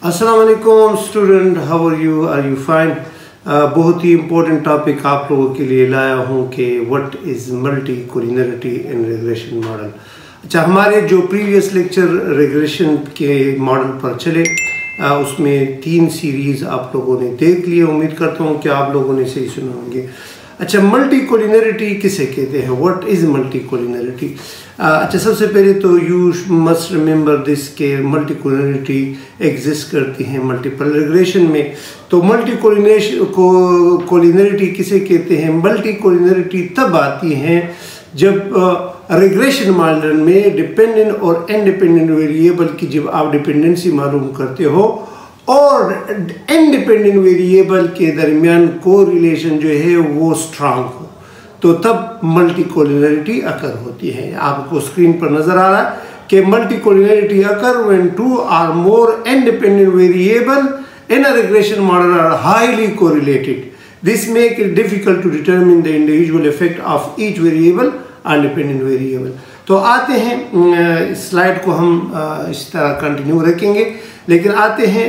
अस्सलाम वालेकुम student, how are you fine. बहुत ही इम्पोर्टेंट टॉपिक आप लोगों के लिए लाया हूँ कि what is multicollinearity in regression model. अच्छा, हमारे जो प्रीवियस लेक्चर रिग्रेशन के मॉडल पर चले उसमें 3 सीरीज़ आप लोगों ने देख लिए। उम्मीद करता हूँ कि आप लोगों ने सही सुने होंगे। अच्छा, मल्टी कोलिनरिटी किसे कहते हैं, व्हाट इज़ मल्टी कोलिनरिटी। अच्छा, सबसे पहले तो यू मस्ट रिमेंबर दिस के मल्टी कोलिनरिटी एग्जिस्ट करती है मल्टीपल रिग्रेशन में। तो मल्टी कोलिनरिटी किसे कहते हैं, मल्टी कोलिनरिटी तब आती है जब रिग्रेशन मॉडल में डिपेंडेंट और इंडिपेंडेंट वेरिएबल की जब आप डिपेंडेंसी मालूम करते हो और इंडिपेंडेंट वेरिएबल के दरमियान कोरिलेशन जो है वो स्ट्रांग हो, तो तब मल्टी कोलिनरिटी अकर होती है। आपको स्क्रीन पर नजर आ रहा है कि multicollinearity occur when 2 or more independent variable in a regression model are highly correlated. This makes it difficult to determine the individual effect of each variable on dependent variable. तो आते हैं, slide को हम इस तरह continue रखेंगे, लेकिन आते हैं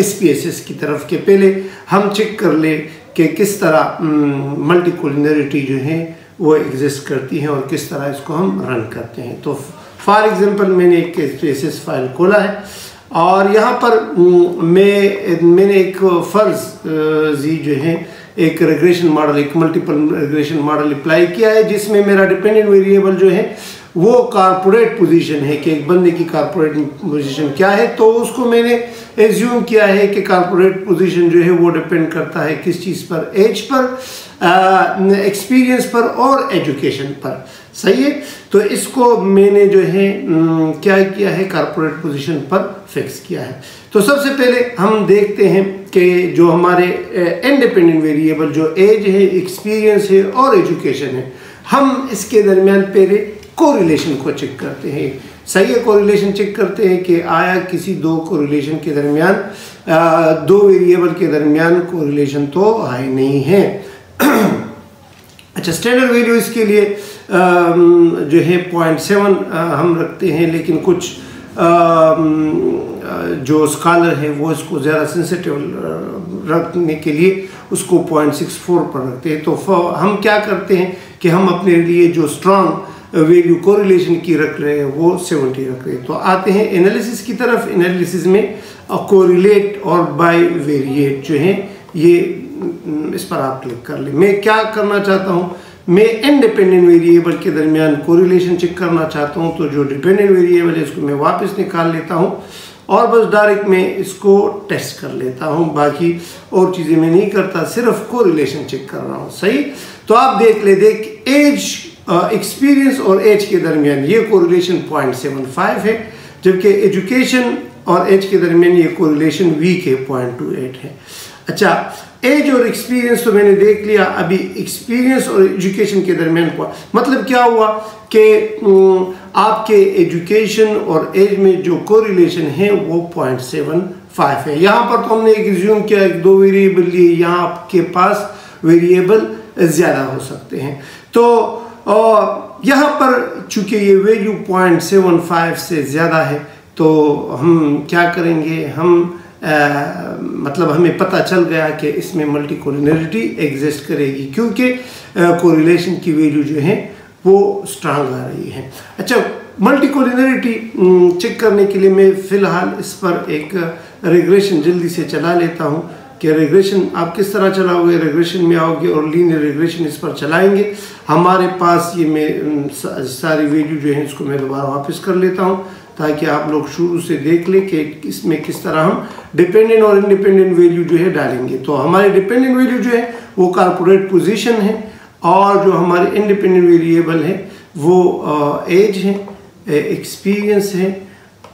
SPSS की तरफ के पहले हम चेक कर ले कि किस तरह मल्टी कोलिनरिटी जो है वो एग्जिस्ट करती है और किस तरह इसको हम रन करते हैं। तो फॉर एग्जांपल मैंने एक SPSS फाइल खोला है और यहाँ पर मैंने एक फ़र्ज़ जी जो है एक रिग्रेशन मॉडल, एक मल्टीपल रिग्रेशन मॉडल अप्लाई किया है जिसमें मेरा डिपेंडेंट वेरिएबल जो है वो कॉर्पोरेट पोजीशन है कि एक बंदे की कॉर्पोरेट पोजीशन क्या है। तो उसको मैंने एज्यूम किया है कि कॉर्पोरेट पोजीशन जो है वो डिपेंड करता है किस चीज़ पर, एज पर, एक्सपीरियंस पर और एजुकेशन पर। सही है, तो इसको मैंने जो है क्या किया है, कॉर्पोरेट पोजीशन पर फिक्स किया है। तो सबसे पहले हम देखते हैं कि जो हमारे इंडिपेंडेंट वेरिएबल जो एज है, एक्सपीरियंस है और एजुकेशन है, हम इसके दरमियान पहले कोरिलेशन को चेक करते हैं। सही है, कोरिलेशन चेक करते हैं कि आया किसी 2 कोरिलेशन के दरमियान 2 वेरिएबल के दरमियान कोरिलेशन तो हाई नहीं है। अच्छा, स्टैंडर्ड वैल्यू इसके लिए जो है 0.7 हम रखते हैं, लेकिन कुछ जो स्कॉलर है वो इसको ज़्यादा सेंसिटिव रखने के लिए उसको 0.64 पर रखते हैं। तो हम क्या करते हैं कि हम अपने लिए जो स्ट्रॉन्ग वैल्यू कोरिलेशन की रख रहे हैं वो 70 रख रहे हैं। तो आते हैं एनालिसिस की तरफ। एनालिसिस में कोरिलेट और बाय वेरिएट जो है ये इस पर आप क्लिक कर ले। मैं क्या करना चाहता हूँ, मैं इंडिपेंडेंट वेरिएबल के दरमियान कोरिलेशन चेक करना चाहता हूँ। तो जो डिपेंडेंट वेरिएबल है इसको मैं वापस निकाल लेता हूँ और बस डायरेक्ट मैं इसको टेस्ट कर लेता हूँ। बाकी और चीज़ें मैं नहीं करता, सिर्फ कोरिलेशन चेक कर रहा हूँ। सही, तो आप देख एज, एक्सपीरियंस और एज के दरमियान ये कोरिलेशन 0.75 है, जबकि एजुकेशन और एज के दरमियान ये कोरिलेशन वीक है, 0.28 है। अच्छा, एज और एक्सपीरियंस तो मैंने देख लिया। अभी एक्सपीरियंस और एजुकेशन के दरमियान मतलब क्या हुआ कि आपके एजुकेशन और एज में जो कोरिलेशन है वो 0.75 है। यहाँ पर तो हमने एक एज्यूम किया 2 वेरिएबल लिए, यहाँ आपके पास वेरिएबल ज़्यादा हो सकते हैं। तो यहाँ पर चूँकि ये वैल्यू 0.75 से ज़्यादा है तो हम क्या करेंगे, हम मतलब हमें पता चल गया कि इसमें मल्टी कोलिनरिटी एग्जिस्ट करेगी क्योंकि कोरिलेशन की वैल्यू जो है वो स्ट्रांग आ रही है। अच्छा, मल्टी कोलिनरिटी चेक करने के लिए मैं फ़िलहाल इस पर एक रिग्रेशन जल्दी से चला लेता हूँ कि रिग्रेशन आप किस तरह चलाओगे। रिग्रेशन में आओगे और लीनियर रिग्रेशन इस पर चलाएंगे। हमारे पास ये मैं सारी वैल्यू जो है इसको मैं दोबारा वापस कर लेता हूँ ताकि आप लोग शुरू से देख लें कि इसमें किस तरह हम डिपेंडेंट और इंडिपेंडेंट वैल्यू जो है डालेंगे। तो हमारी डिपेंडेंट वैल्यू जो है वो कॉर्पोरेट पोजीशन है और जो हमारे इंडिपेंडेंट वेरिएबल है वो एज है, एक्सपीरियंस है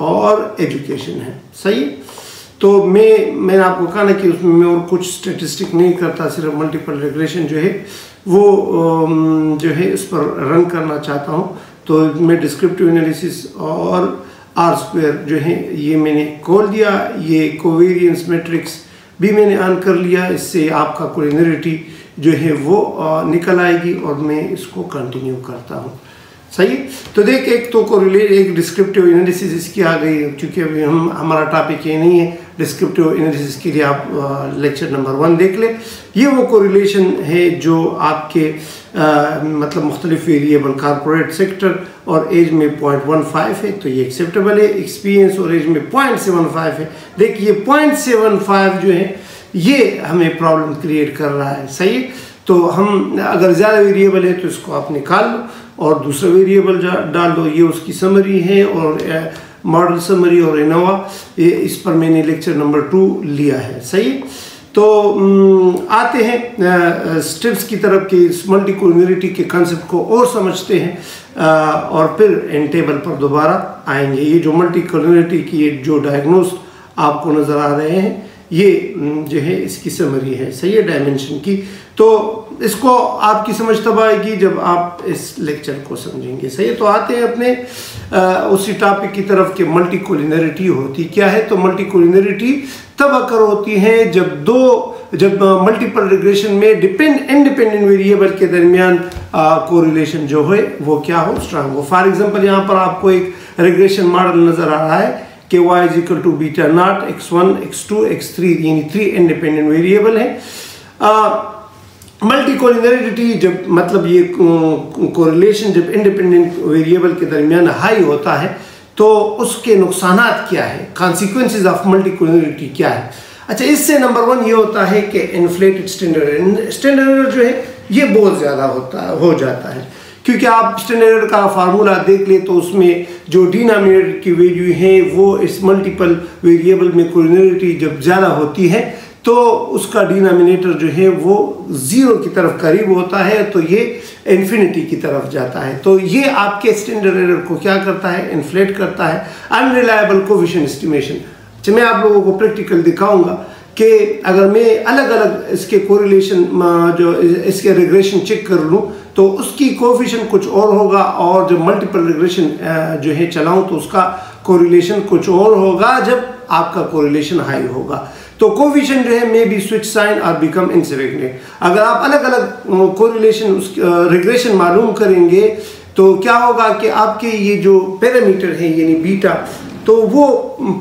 और एजुकेशन है। सही, तो मैंने आपको कहा ना कि उसमें मैं और कुछ स्टेटिस्टिक नहीं करता, सिर्फ मल्टीपल रिग्रेशन जो है वो जो है इस पर रन करना चाहता हूँ। तो मैं डिस्क्रिप्टिव एनालिसिस और R² जो है ये मैंने खोल दिया। ये कोवेरियंस मैट्रिक्स भी मैंने ऑन कर लिया, इससे आपका कोलिनरिटी जो है वो निकल आएगी और मैं इसको कंटिन्यू करता हूँ। सही। तो देख एक तो कोरिलेट एक डिस्क्रिप्टिव एनालिसिस इसकी आ गई, क्योंकि अभी हमारा टॉपिक ये नहीं है डिस्क्रिप्टिव एनालिसिस के लिए आप लेक्चर नंबर 1 देख लें। ये वो कोरिलेशन है जो आपके मतलब मुख्तलिफ वेरिएबल कॉर्पोरेट सेक्टर और एज में 0.15 है, तो ये एक्सेप्टेबल है। एक्सपीरियंस और एज में 0.75 है। देखिए 0.75 जो है ये हमें प्रॉब्लम क्रिएट कर रहा है, सही है। तो हम अगर ज़्यादा वेरिएबल है तो इसको आप निकाल लो और दूसरा वेरिएबल डाल दो। ये उसकी समरी है और मॉडल समरी और इनोवा, ये इस पर मैंने लेक्चर नंबर 2 लिया है, सही। तो आते हैं स्टेप्स की तरफ कि इस मल्टीकोलिनियरिटी के कंसेप्ट को और समझते हैं और फिर एन टेबल पर दोबारा आएंगे। ये जो मल्टीकोलिनियरिटी की जो डायग्नोज आपको नज़र आ रहे हैं ये जो है इसकी समरी है, सही है, डायमेंशन की। तो इसको आपकी समझ तब आएगी जब आप इस लेक्चर को समझेंगे, सही है। तो आते हैं अपने उसी टॉपिक की तरफ कि मल्टीकोलिनियरिटी होती क्या है। तो मल्टीकोलिनियरिटी तब अकर होती है जब मल्टीपल रिग्रेशन में इंडिपेंडेंट वेरिएबल के दरमियान कोरिलेशन जो है वो क्या हो, स्ट्रांग हो। फॉर एग्जांपल यहाँ पर आपको एक रिग्रेशन मॉडल नजर आ रहा है कि y is equal to beta not x1 x2 x3 यानी 3 इंडिपेंडेंट वेरिएबल है। मल्टीकोलिनियरिटी जब मतलब ये कोरिलेशन जब इंडिपेंडेंट वेरिएबल के दरमियान हाई होता है तो उसके नुकसानात क्या है, कॉन्सिक्वेंसेज ऑफ मल्टीकोलिनियरिटी क्या है। अच्छा, इससे नंबर 1 ये होता है कि इन्फ्लेटेड स्टैंडर्ड एरर जो है ये बहुत ज़्यादा हो जाता है, क्योंकि आप स्टैंडर्ड एरर का फार्मूला देख ले तो उसमें जो डिनोमिनेटर की वैल्यू है वो इस मल्टीपल वेरिएबल में कोलिनियरिटी जब ज़्यादा होती है तो उसका डिनोमिनेटर जो है वो 0 की तरफ करीब होता है, तो ये इन्फिनिटी की तरफ जाता है। तो ये आपके स्टैंडर्ड एरर को क्या करता है, इन्फ्लेट करता है। अनरिलायबल कोएफिशिएंट एस्टिमेशन, अच्छा मैं आप लोगों को प्रैक्टिकल दिखाऊंगा कि अगर मैं अलग अलग इसके कोरिलेशन जो इसके रिग्रेशन चेक कर लूँ तो उसकी कोएफिशिएंट कुछ और होगा, और जब मल्टीपल रिग्रेशन जो है चलाऊं तो उसका कोरिलेशन कुछ और होगा जब आपका कोरिलेशन हाई होगा। तो कोएफिशिएंट जो है मे बी स्विच साइन और बिकम इनसिग्निफिकेंट। अगर आप अलग अलग कोरिलेशन रिग्रेशन मालूम करेंगे तो क्या होगा कि आपके ये जो पैरामीटर है यानी बीटा तो वो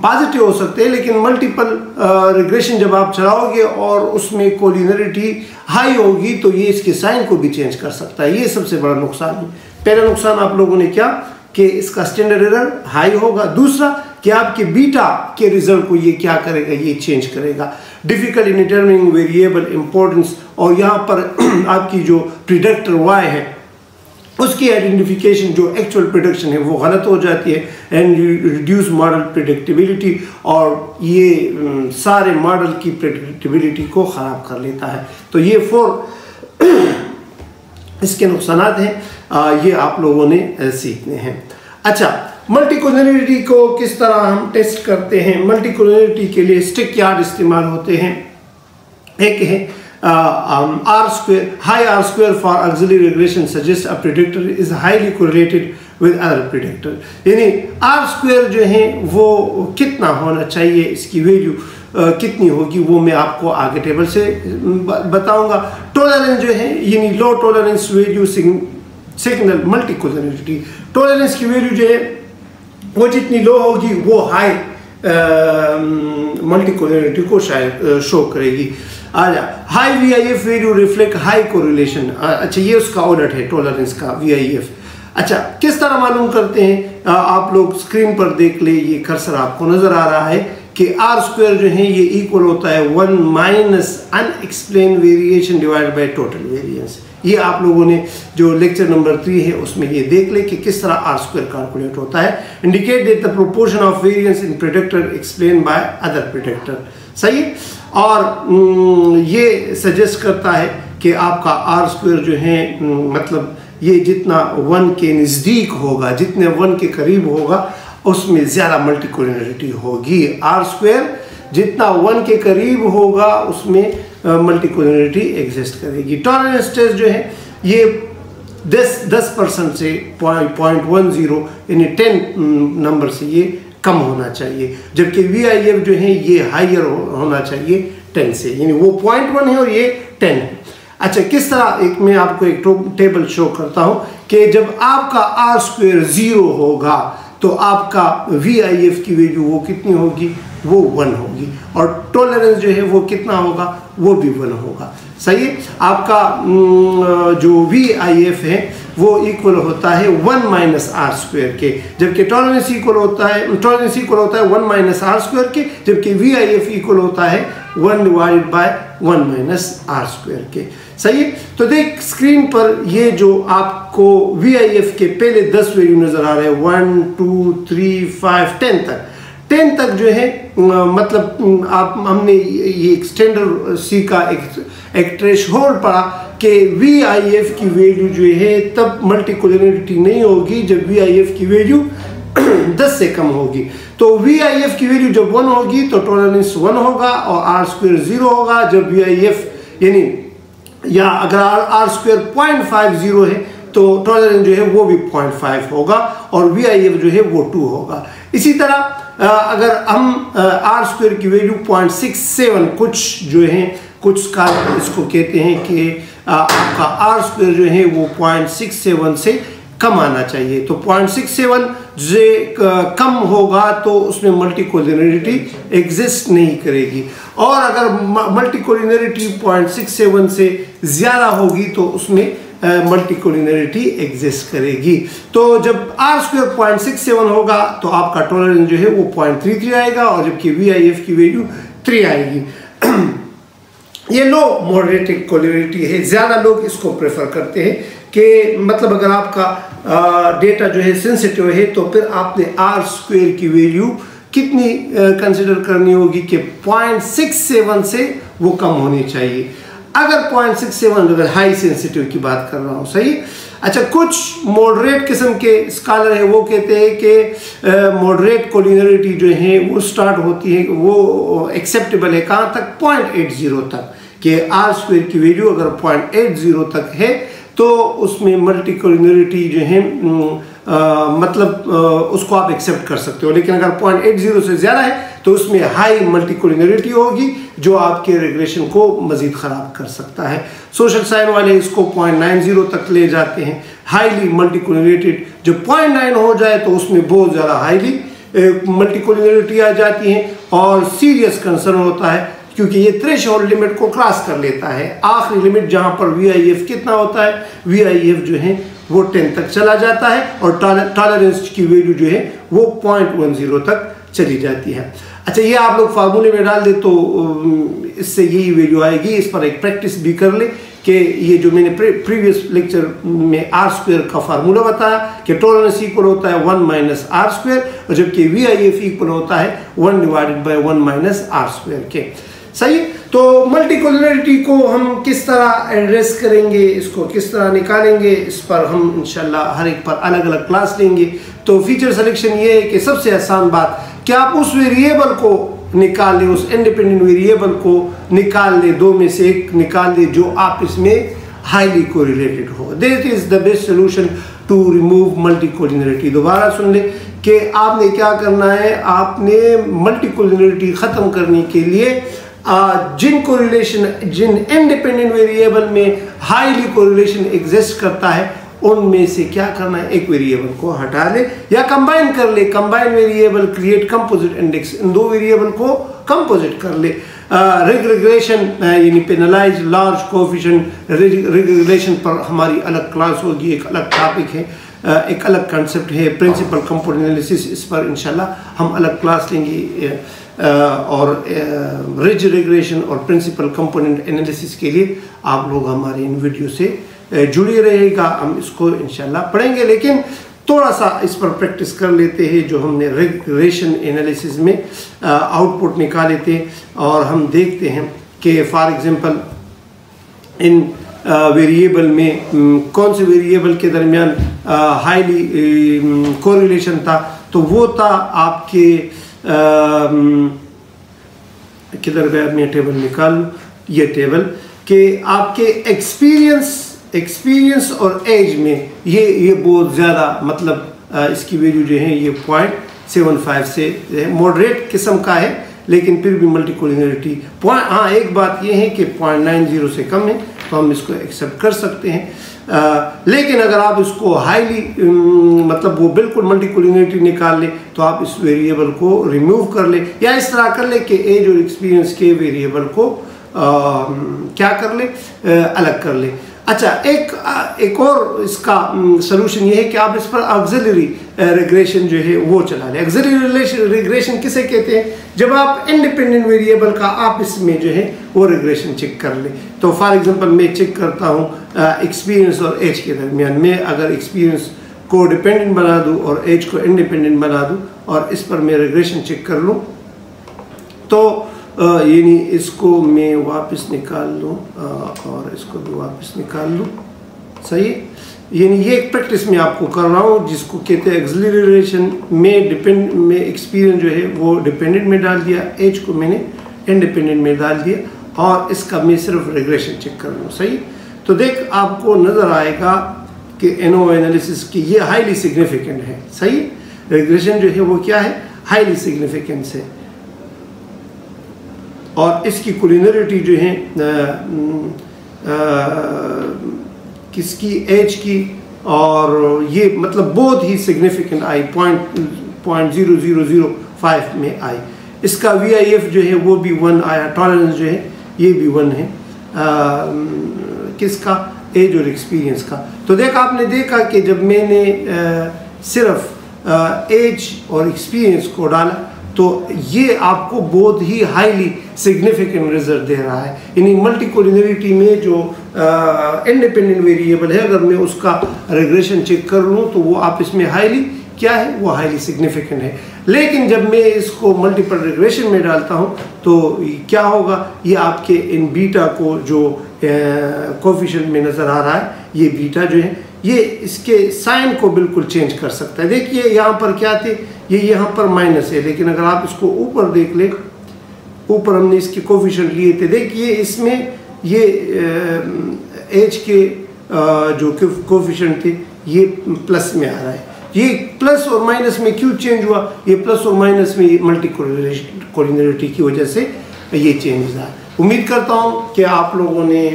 पॉजिटिव हो सकते हैं, लेकिन मल्टीपल रिग्रेशन जब आप चलाओगे और उसमें कोलिनियरिटी हाई होगी तो ये इसके साइन को भी चेंज कर सकता है। ये सबसे बड़ा नुकसान है। पहला नुकसान आप लोगों ने क्या कि इसका स्टैंडर्ड एरर हाई होगा, दूसरा कि आपके बीटा के रिजल्ट को ये क्या करेगा, ये चेंज करेगा। Difficult in determining variable importance, और यहाँ पर आपकी जो प्रिडिक्टर वाई है उसकी आइडेंटिफिकेशन जो एक्चुअल प्रिडिक्शन है वो गलत हो जाती है एंड रिड्यूस मॉडल प्रिडिक्टिबिलिटी, और ये सारे मॉडल की प्रिडिक्टिबिलिटी को ख़राब कर लेता है। तो ये 4 इसके नुकसानात हैं, ये आप लोगों ने सीखने हैं। अच्छा, मल्टीकोलिनियरिटी को किस तरह हम टेस्ट करते हैं। मल्टीकोलिनियरिटी के लिए स्टिक यार्ड इस्तेमाल होते हैं। एक है R-square, high R-square for auxiliary regression suggests a predictor is highly correlated with other predictor। यानी R-square जो है वो कितना होना चाहिए, इसकी वैल्यू कितनी होगी वो मैं आपको आगे टेबल से बताऊंगा। टॉलरेंस जो है यानी low tolerance value signal multicollinearity, tolerance की वैल्यू जो है वो जितनी लो होगी वो हाई मल्टीकोलिनियरिटी को शायद शो करेगी। आजा, high VIF value reflect high correlation. अच्छा, ये उसका ऑर्डर है टॉलरेंस का VIF। अच्छा, किस तरह मालूम करते हैं, आप लोग स्क्रीन पर देख ले, ये कर्सर आपको नजर आ रहा है कि R-square जो है ये इक्वल होता है 1 minus unexplained variation divided by total variance. ये आप लोगों ने जो लेक्चर नंबर 3 है उसमें ये देख ले कि किस तरह R-square कैलकुलेट होता है। Indicate that the proportion of variance in predictor explain by other predictor, सही। और ये सजेस्ट करता है कि आपका R-square जो है मतलब ये जितना 1 के नज़दीक होगा, जितने 1 के करीब होगा उसमें ज़्यादा मल्टीकोलिनियरिटी होगी। R-square जितना 1 के करीब होगा उसमें मल्टीकोलिनियरिटी एग्जिस्ट करेगी। टॉलरेंस टेस्ट जो है ये 10% से 0.10 यानी 10 नंबर से ये कम होना चाहिए, जबकि VIF जो है ये हाइयर होना चाहिए 10 से, यानी वो 0.1 है और ये 10 है। अच्छा, किस तरह, एक मैं आपको एक टेबल शो करता हूँ कि जब आपका R-square 0 होगा तो आपका VIF की वैल्यू वो कितनी होगी, वो 1 होगी, और टॉलरेंस जो है वो कितना होगा, वो भी 1 होगा। सही है। आपका जो VIF है वो इक्वल होता है 1 माइनस आर स्क्वायर के, जबकि टॉलरेंस इक्वल होता है 1 माइनस आर स्क्वायर के, जबकि VIF इक्वल होता है 1 divided by 1 minus R square के। सही है। तो देख स्क्रीन पर ये जो आपको VIF के पहले 10 वैल्यू नजर आ रहे हैं, 1 2 3 5 10 तक जो है मतलब हमने ये स्टैंडर्ड सी का एक थ्रेशोल्ड पढ़ा कि VIF की वैल्यू जो है तब मल्टीकोलिनिटी नहीं होगी जब VIF की वैल्यू 10 से कम होगी। तो VIF की वैल्यू जब 1 होगी तो टॉलरेंस 1 होगा और आर स्क्वायर 0 होगा। जब VIF यानी या अगर आर स्क्वायर 0.50 है तो टॉलरेंस जो है वो भी 0.5 होगा और VIF जो है वो 2 होगा। इसी तरह अगर हम आर स्क्वायर की वैल्यू 0.67 कुछ जो है कुछ स्कॉलर इसको कहते हैं कि आपका आर स्क्वायर जो है वो 0.67 से कम आना चाहिए। तो 0.67 से कम होगा तो उसमें मल्टीकोलिनिटी एग्जिस्ट नहीं करेगी, और अगर मल्टीकोलिनिटी 0.67 से ज़्यादा होगी तो उसमें मल्टीकोलिनिटी एग्जिस्ट करेगी। तो जब आर स्क्वायर 0.67 होगा तो आपका टॉलरेंस जो है वो 0.33 आएगा, और जबकि VIF की वैल्यू 3 आएगी। ये लो मॉडरेटेड कोलिनिटी है, ज़्यादा लोग इसको प्रेफर करते हैं कि मतलब अगर आपका डेटा जो है सेंसिटिव है तो फिर आपने आर स्क्वायर की वैल्यू कितनी कंसिडर करनी होगी कि 0.67 से वो कम होनी चाहिए। अगर 0.67 अगर हाई सेंसिटिव की बात कर रहा हूँ, सही। अच्छा, कुछ मॉडरेट किस्म के स्कॉलर है वो कहते हैं कि मॉडरेट कोलिनिटी जो है वो स्टार्ट होती है, वो एक्सेप्टेबल है कहाँ तक, 0.80 तक, कि आर स्क्वायर की वैल्यू अगर 0.80 तक है तो उसमें मल्टीकोलिनिटी जो है उसको आप एक्सेप्ट कर सकते हो। लेकिन अगर 0.80 से ज़्यादा है तो उसमें हाई मल्टीकोलिनिटी होगी जो आपके रिग्रेशन को मज़ीद ख़राब कर सकता है। सोशल साइन वाले इसको 0.90 तक ले जाते हैं, हाईली मल्टीकोलिनेटेड। जब 0.9 हो जाए तो उसमें बहुत ज़्यादा हाईली मल्टीकोलिनिटी आ जाती है और सीरियस कंसर्न होता है क्योंकि ये थ्रेशोल्ड लिमिट को क्रॉस कर लेता है। आखिरी लिमिट जहाँ पर VIF कितना होता है, VIF जो है वो 10 तक चला जाता है और टॉलरेंस की वैल्यू जो है वो 0.10 तक चली जाती है। अच्छा, ये आप लोग फार्मूले में डाल दे तो इससे यही वैल्यू आएगी। इस पर एक प्रैक्टिस भी कर ले कि ये जो मैंने प्रीवियस लेक्चर में आर स्क्वायर का फार्मूला बताया कि टॉलरेंस इक्वल होता है 1 माइनस आर स्क्वायर, और जबकि VIF इक्वल होता है 1 divided by 1 minus R square के। सही। तो मल्टीकोलिनिटी को हम किस तरह एड्रेस करेंगे, इसको किस तरह निकालेंगे, इस पर हम इंशाल्लाह हर एक पर अलग अलग क्लास लेंगे। तो फीचर सिलेक्शन ये है कि सबसे आसान बात कि आप उस वेरिएबल को निकाल लें, उस इंडिपेंडेंट वेरिएबल को निकाल लें, दो में से एक निकाल लें जो आप इसमें हाईली कोरिलेटेड हो। That is the best solution to remove multicollinearity. दोबारा सुन लें कि आपने क्या करना है, आपने मल्टीकोलिनिटी ख़त्म करने के लिए जिन इंडिपेंडेंट वेरिएबल में हाईली कोरिलेशन एग्जिस्ट करता है उनमें से क्या करना है, एक वेरिएबल को हटा ले या कंबाइन कर ले। Combine variable create composite index, इन दो वेरिएबल को कंपोजिट कर ले। रिग्रेशन यानी पेनलाइज लार्ज कोएफिशिएंट रिग्रेशन पर हमारी अलग क्लास होगी, एक अलग टॉपिक है, एक अलग कंसेप्ट है प्रिंसिपल कंपोनेंट एनालिसिस। इस पर इंशाल्लाह हम अलग क्लास लेंगे। और रिज रिग्रेशन और प्रिंसिपल कंपोनेंट एनालिसिस के लिए आप लोग हमारे इन वीडियो से जुड़े रहेगा, हम इसको इंशाल्लाह पढ़ेंगे। लेकिन थोड़ा सा इस पर प्रैक्टिस कर लेते हैं जो हमने रिग्रेशन एनालिसिस में आउटपुट निकाले थे, और हम देखते हैं कि फॉर एग्जांपल इन वेरिएबल में कौन से वेरिएबल के दरमियान हाईली कोरिलेशन था। तो वो था आपके किधर गया, मैं टेबल निकाल लूँ, ये टेबल के आपके एक्सपीरियंस और एज में ये बहुत ज़्यादा मतलब इसकी वैल्यू जो है ये 0.75 से मॉडरेट किस्म का है, लेकिन फिर भी मल्टीकोलिनिटी हाँ एक बात ये है कि 0.90 से कम है तो हम इसको एक्सेप्ट कर सकते हैं। लेकिन अगर आप इसको हाईली मतलब वो बिल्कुल मल्टीकोलिनिटी निकाल ले तो आप इस वेरिएबल को रिमूव कर ले, या इस तरह कर ले कि एज और एक्सपीरियंस के वेरिएबल को क्या कर ले, अलग कर ले। अच्छा, एक और इसका सलूशन ये है कि आप इस पर ऑक्सिलरी रिग्रेशन जो है वो चला लें। ऑक्सिलरी रिग्रेशन किसे कहते हैं? जब आप इंडिपेंडेंट वेरिएबल का आप इसमें जो है वो रिग्रेशन चेक कर लें। तो फॉर एग्जांपल मैं चेक करता हूँ एक्सपीरियंस और एज के दरमियान। मैं अगर एक्सपीरियंस को डिपेंडेंट बना दूँ और एज को इंडिपेंडेंट बना दूँ और इस पर मैं रिग्रेशन चेक कर लूँ, तो यानी इसको मैं वापस निकाल लूँ और इसको भी वापस निकाल लूँ, सही है। यानी ये एक प्रैक्टिस मैं आपको कर रहा हूँ जिसको कहते हैं ऑक्सिलरी रिलेशन में एक्सपीरियंस जो है वो डिपेंडेंट में डाल दिया, एज को मैंने इंडिपेंडेंट में डाल दिया और इसका मैं सिर्फ रिग्रेशन चेक कर लूँ, सही। तो देख आपको नज़र आएगा कि एनओ एनालिसिस की ये हाईली सिग्निफिकेंट है, सही। रिग्रेशन जो है वो क्या है? हाईली सिग्निफिकेंस है और इसकी कोलिनरिटी जो है किसकी? एज की, और ये मतलब बहुत ही सिग्निफिकेंट आई, 0.0005 में आई। इसका VIF जो है वो भी 1 आया, टॉलरेंस जो है ये भी 1 है। किसका? एज और एक्सपीरियंस का। तो आपने देखा कि जब मैंने सिर्फ एज और एक्सपीरियंस को डाला तो ये आपको बहुत ही हाईली सिग्निफिकेंट रिजल्ट दे रहा है। यानी मल्टीकोलिनरिटी में जो इंडिपेंडेंट वेरिएबल है, अगर मैं उसका रिग्रेशन चेक कर लूँ तो वो आप इसमें हाईली क्या है? वो हाईली सिग्निफिकेंट है। लेकिन जब मैं इसको मल्टीपल रिग्रेशन में डालता हूँ तो क्या होगा? ये आपके इन बीटा को जो कोफिशिएंट में नज़र आ रहा है, ये बीटा जो है ये इसके साइन को बिल्कुल चेंज कर सकता है। देखिए यहाँ पर क्या थे? ये यहाँ पर माइनस है, लेकिन अगर आप इसको ऊपर देख ले, ऊपर हमने इसके कोफिशिएंट लिए थे, देखिए इसमें ये एज के जो कोफिशिएंट थे ये प्लस में आ रहा है। ये प्लस और माइनस में क्यों चेंज हुआ? ये प्लस और माइनस में मल्टीकोलिनरिटी की वजह से ये चेंज आया। उम्मीद करता हूँ कि आप लोगों ने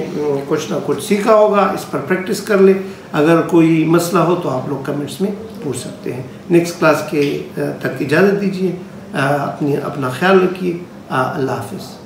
कुछ ना कुछ सीखा होगा, इस पर प्रैक्टिस कर ले। अगर कोई मसला हो तो आप लोग कमेंट्स में पूछ सकते हैं। नेक्स्ट क्लास के तक इजाज़त दीजिए, अपना ख्याल रखिए। अल्लाह हाफिज़।